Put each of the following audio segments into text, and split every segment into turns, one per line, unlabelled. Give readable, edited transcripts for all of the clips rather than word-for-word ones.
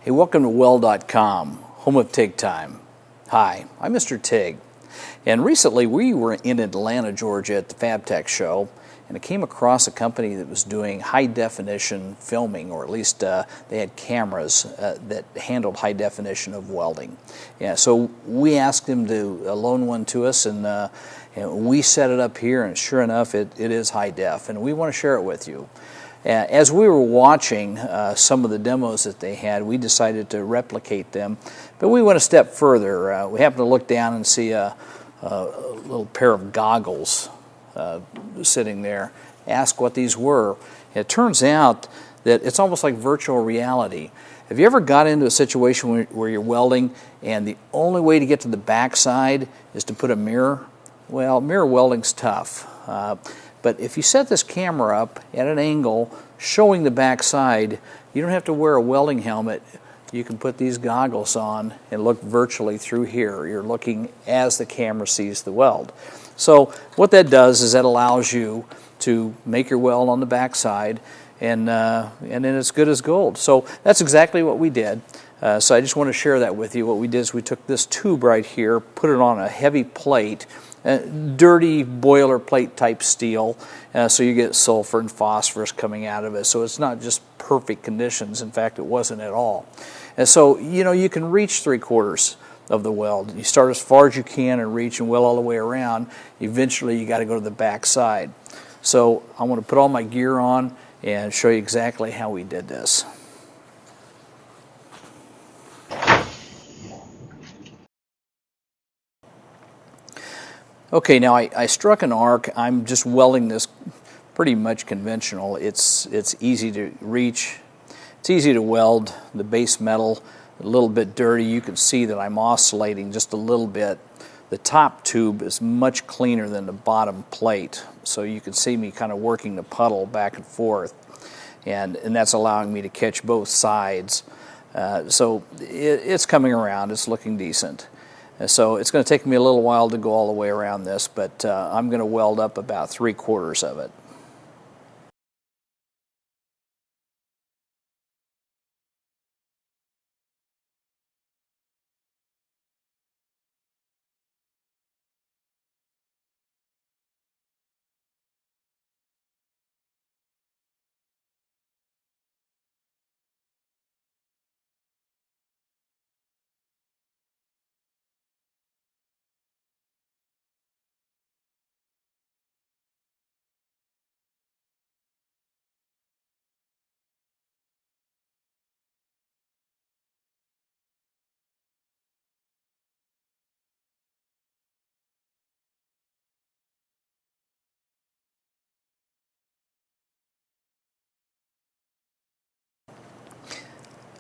Hey, welcome to Weld.com, home of TIG time. Hi, I'm Mr. TIG, and recently we were in Atlanta, Georgia at the FabTech show, and I came across a company that was doing high-definition filming, or at least they had cameras that handled high definition of welding. Yeah, so we asked them to loan one to us, and we set it up here, and sure enough, it is high def, and we want to share it with you. As we were watching some of the demos that they had, we decided to replicate them, but we went a step further. We happened to look down and see a little pair of goggles sitting there. Ask what these were. It turns out that it's almost like virtual reality. Have you ever got into a situation where you're welding and the only way to get to the backside is to put a mirror? Well, mirror welding's tough. But if you set this camera up at an angle showing the backside, you don't have to wear a welding helmet. You can put these goggles on and look virtually through here. You're looking as the camera sees the weld. So what that does is that allows you to make your weld on the backside, and then it's good as gold. So that's exactly what we did. So I just want to share that with you. What we did is we took this tube right here, put it on a heavy plate, dirty boilerplate type steel, so you get sulfur and phosphorus coming out of it. So it's not just perfect conditions. In fact, it wasn't at all. And so, you know, you can reach 3/4 of the weld. You start as far as you can and reach and weld all the way around. Eventually, you got to go to the back side. So I want to put all my gear on and show you exactly how we did this. Okay, now I struck an arc. I'm just welding this pretty much conventional. It's easy to reach. It's easy to weld. The base metal, a little bit dirty. You can see that I'm oscillating just a little bit. The top tube is much cleaner than the bottom plate, so you can see me kind of working the puddle back and forth, and that's allowing me to catch both sides. So it's coming around. It's looking decent. So it's going to take me a little while to go all the way around this, but I'm going to weld up about 3/4 of it.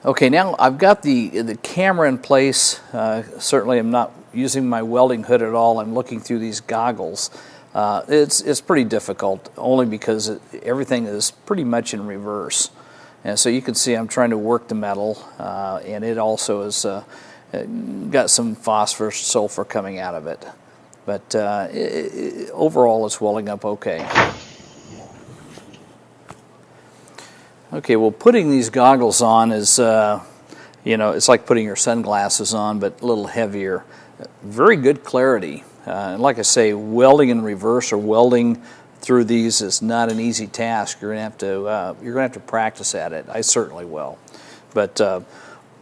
Okay, now I've got the camera in place. Certainly I'm not using my welding hood at all. I'm looking through these goggles. It's pretty difficult, only because everything is pretty much in reverse. And so you can see I'm trying to work the metal, and it also has got some phosphorus, sulfur coming out of it. But overall it's welding up okay. Okay, well, putting these goggles on is, you know, it's like putting your sunglasses on, but a little heavier. Very good clarity. And like I say, welding in reverse or welding through these is not an easy task. You're gonna have to practice at it. I certainly will. But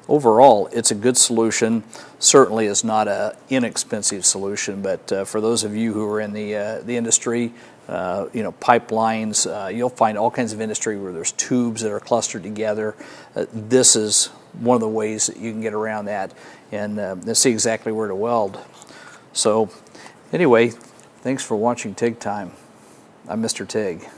overall, it's a good solution. Certainly is not an inexpensive solution, but for those of you who are in the industry, you know, pipelines, you'll find all kinds of industry where there's tubes that are clustered together. This is one of the ways that you can get around that and see exactly where to weld. So anyway, thanks for watching TIG Time. I'm Mr. TIG.